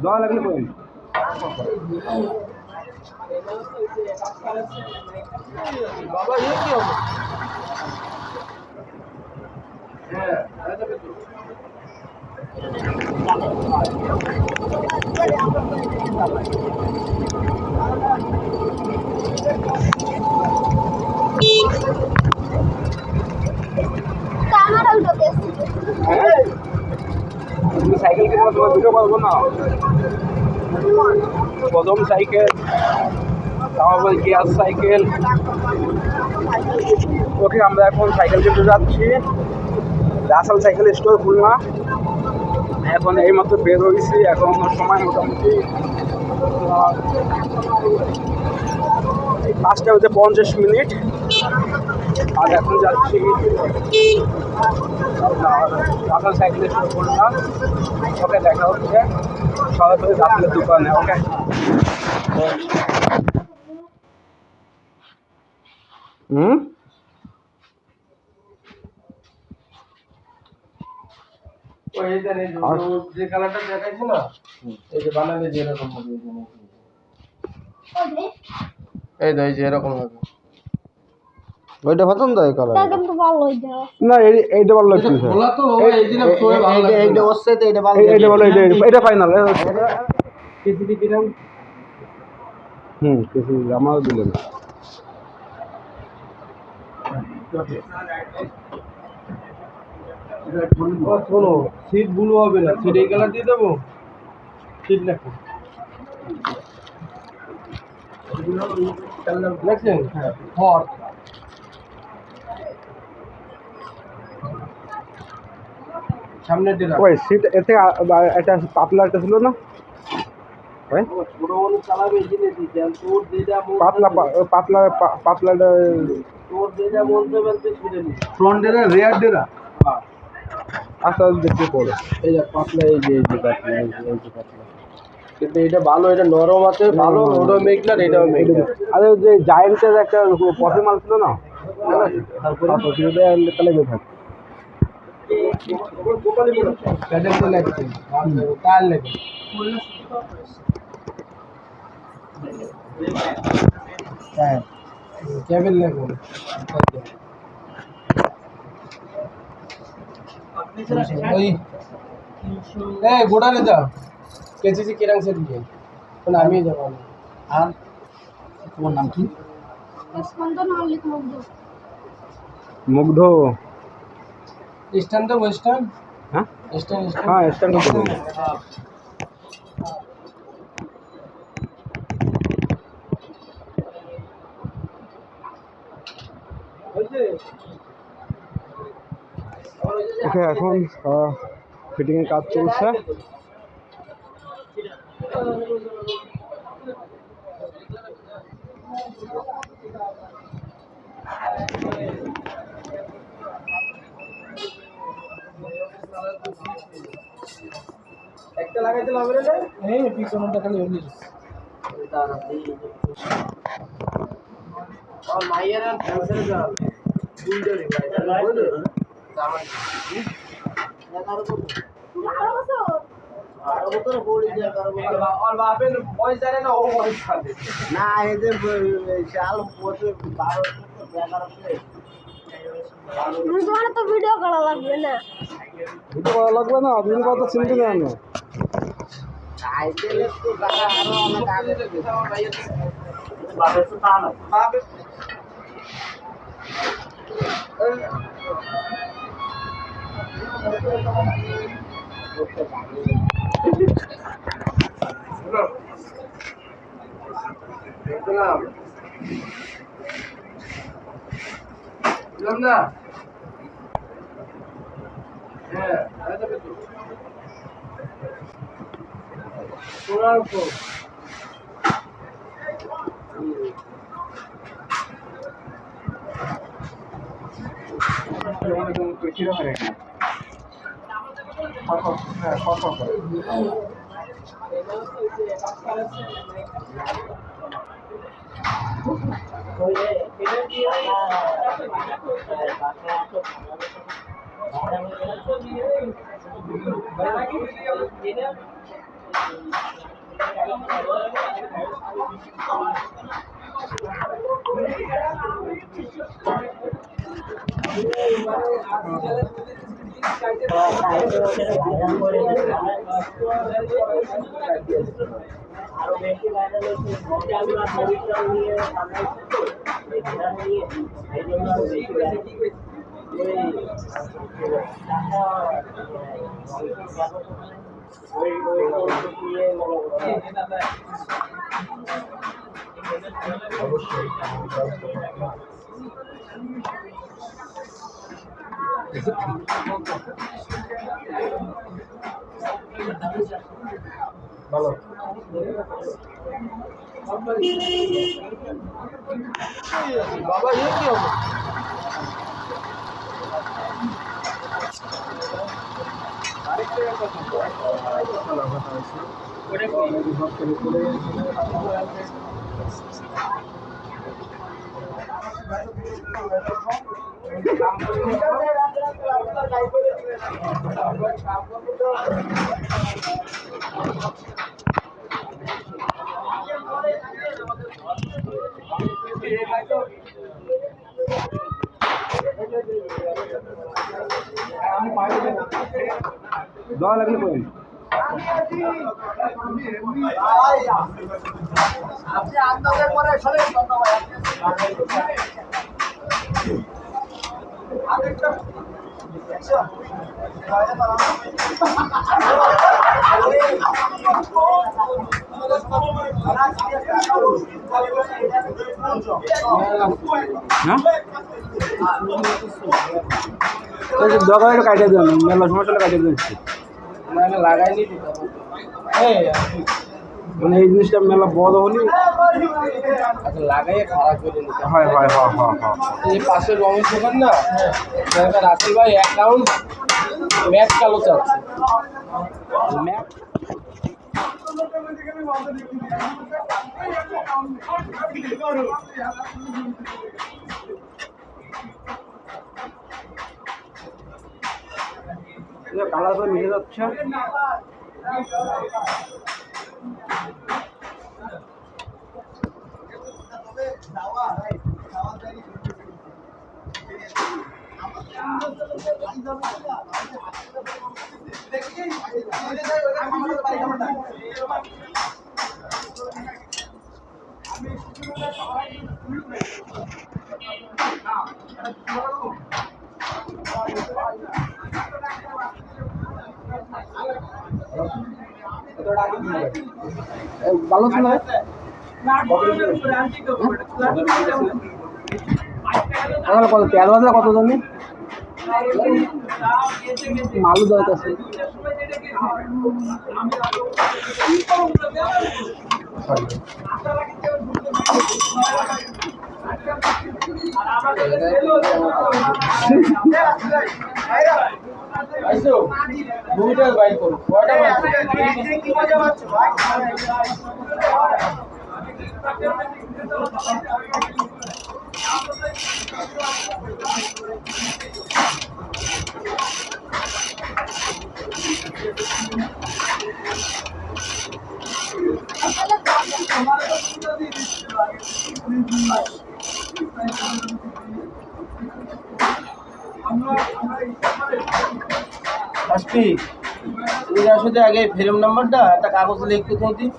দেওয়া লাগলে করেন। বাবা ইয়ে কি হবে? হ্যাঁ তুমি সাইকেল কিনবো, তোমার ভিডিও করবো না। প্রথম সাইকেল, তারপর গিয়ার সাইকেল। ওকে, আমরা এখন সাইকেল কিনতে যাচ্ছি রাসেল সাইকেল স্টোর খুলনা। এখন এইমাত্র বের হয়েছি, এখন সময় মোটামুটি 5:50 আর এখন যাচ্ছি রাসেল সাইকেল স্টোর খুলনা। ওকে, দেখা হচ্ছে সরাসরি রাসেলের দোকানে। ওকে, যে কালারটা দেখাইছো না, এই যে বানালে যেরকম হবে, এই তো এই যে এরকম হবে। ওইটা পছন্দ হয় কালার? কিন্তু ভালো হইছে না, এইটা ভালো লাগছে। খোলা তো এই দিনে সবাই ভালো লাগে। এইটা হচ্ছে তো, এইটা ভালো, এইটা ভালো, এটা ফাইনাল। কেজিটি কিরাম? কিছু আমারও দিলেন। শোনো, সিট ব্লু হবে না, সিট এই কালার দিয়ে দেবো। সিট লেখো, দেখছেন? হট সামনের দিকে ওই সিট এর থেকে একটা পাতলা একটা ছিল না? ছোট মানুষ চালাবে এই জিনিস দিচ্ছেন, তোর যেটা পাতলা পাতলা পাতলাটা তোর যেটা বলতে বলতে ছিঁড়ে নি। ফ্রন্ট ডেরা রেয়ার ডেরা। আচ্ছা, দেখতে পড়ে এই যে পাতলা, এই যে পাতলা, এই যে পাতলা। কিন্তু এটা ভালো, এটা নরম আছে ভালো, ওটাও মেঘলার, এটাও মেঘলার। আরে যে জায়েন্টের একটা কফি মাল ছিল না, তারপরে তাহলে গিয়ে থাক। প্যাডেল তো লাগছে, কার লাগে? হ্যাঁ, কেবল লাগবে। ওই এই গোডানে যাও, কেজিসি কিরাং সেট দিয়ে কোন আমি যাব। আর তোমার নাম কি? মুগ্ধ। স্ট্যান্ড তো ওয়েস্টার্ন। হ্যাঁ স্ট্যান্ড হ্যাঁ, স্ট্যান্ড করতে ওকে। এখন ফিটিং এর কাজ চলছে। একটা লাগাইতে হবে রে, এই পিছনটা খালি হলি আর মাইয়ার আর ফ্যান্সের যা দুইটারই ভাই বলে জামাই और बापे वॉइस जाने ना वो वॉइस खाते না, এই যে শাল পথে 12 তোমার তো ভিডিও করা লাগবে না। ভিডিও করা লাগবে না, তুমি কথা চিনতে না আমি। সাইকেলে তো তারা আরো অনেক আগে থেকে আমার ভাইয়ের বাপে তো তা না বাপে দেখলাম না। হ্যাঁ, এটা তো সোনার উপর আরো বেশি ভাইরাল হচ্ছে আমরা পরীক্ষা নিয়ে নিয়ে এই জন্য আরো বেশি ভাইরাল ভালো বাবা ये কি হবে দেওয়া লাগলে করেন। আপনি আন্দাজের পরে সরে হ্যাঁ দরকার একটু কাটিয়ে দেবেন, মেলা সমস্যা কাটিয়ে দেবেন। না লাগাইনি এই মানে এই জিনিসটা মেলা বড় হলে আচ্ছা লাগাইয়ে খারাপ করে নিতে হয় হয় হয় হয় হয় এই পাশে রমেশ দোকান না সেখানে রাসেল ভাই অ্যাকাউন্ট ম্যাচ চালু চাচ্ছে কালার করে মিশে যাচ্ছে। ভালো ছিল আমার কত 13,000 কত জানি মালু দরকার আছে আইসো দুইটা বাইক করো কয়টা বাইক কি মজা পাচ্ছ ভাই আসবি তুই আসলে আগে ফ্রেম নাম্বারটা একটা কাগজ লিখতে দিই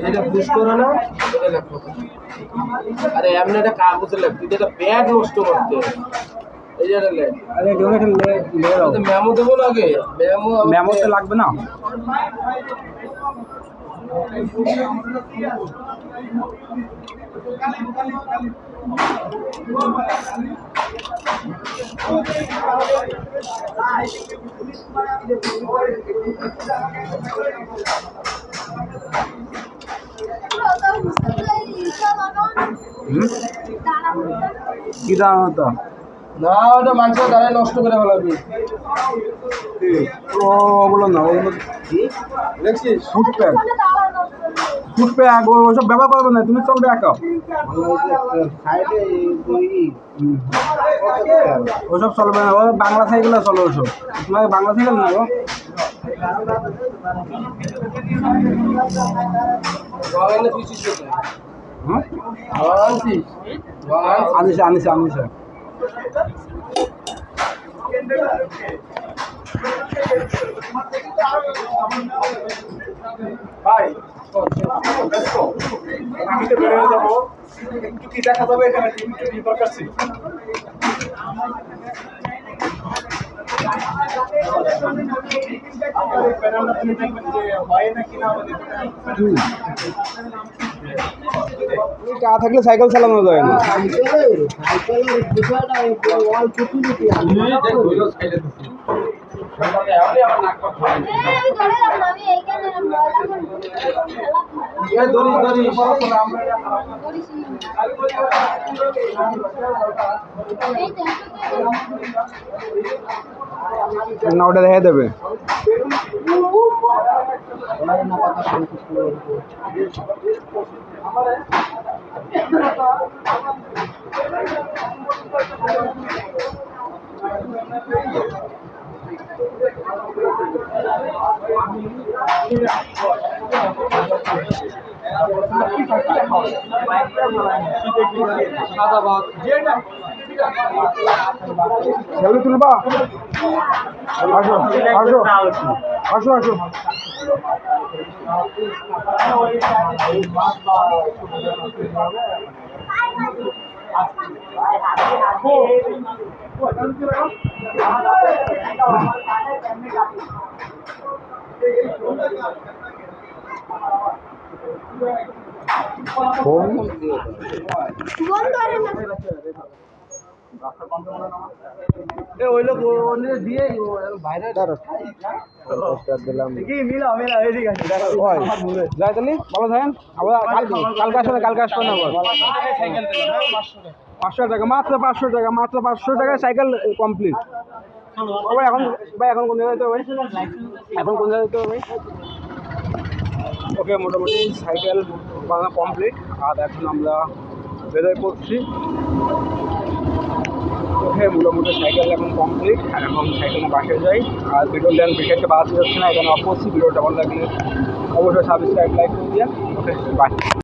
এটা পুশ করো না এটা লেখো আরে এমনি একটা কাগজে লেখ তুই এটা ব্যাগ নষ্ট করতে এই যে লেখ আরে ডোনেট লে দাও মেমো দেবো না আগে মেমো তো লাগবে না কি দাম হতো না ওটা মানুষের দাঁড়ায় নষ্ট করে ফেলাবি ওগুলো না ওগুলো দেখছিস ফুড প্যাক ফুটবে ওসব ব্যবহার করবে না, তুমি চলবে একা। সাইডে ওসব চলবে না, ও বাংলা সাইকেলে চলো ওসব। তোমার বাংলা সাইকেল না গো। বাগানে পিছিয়ে যেতে হ্যাঁ আনছিস আনিছে আনিছে। ভাই আমি তো বেরোয় যাবো, একটু কি দেখা যাবে এখানে? একটু কি দরকার ছিল? আপনার এই প্যানেলটা আপনি দেখবেন যে হয় নাকি না আমাদের টা থাকলে সাইকেল চালানো যায় না। সাইকেলের বিষয়টা ওয়াল চুটি আমি ধরলাম না, আমি এইখানে না ওটা দেখা দেবে। সেলফি তুলবা? আসো আসো আসো আসো। বন্ধ করে না। ওই লোক দিয়ে বাইরে দিলাম কি মিলা মিলা এদিকে আছে দেখো। যাই তাহলে ভালো থাকেন। আবার কালকে আসবে, কালকে আসবেন আবার। সাইকেল দিলাম 500 টাকা, মাত্র 500 টাকা, মাত্র 500 টাকায় সাইকেল কমপ্লিট। ভাই এখন ভাই এখন কোন জায়গায় যেতে হবে? এখন কোন জায়গায় যেতে হবে? ওকে, মোটামুটি সাইকেল বানানো কমপ্লিট। আর এখন আমরা বেরোয় পড়ছি। ওকে, মোটামুটি সাইকেল এখন কমপ্লিট। এখন সাইকেলে বাসে যাই। আর ভিডিও লেন বিশেষকে বাড়াতে যাচ্ছে না, এখানে অফ করছি। ভিডিওটা ভালো লাগলে অবশ্যই সাবস্ক্রাইব লাইক করে দিয়ে। ওকে, বাই।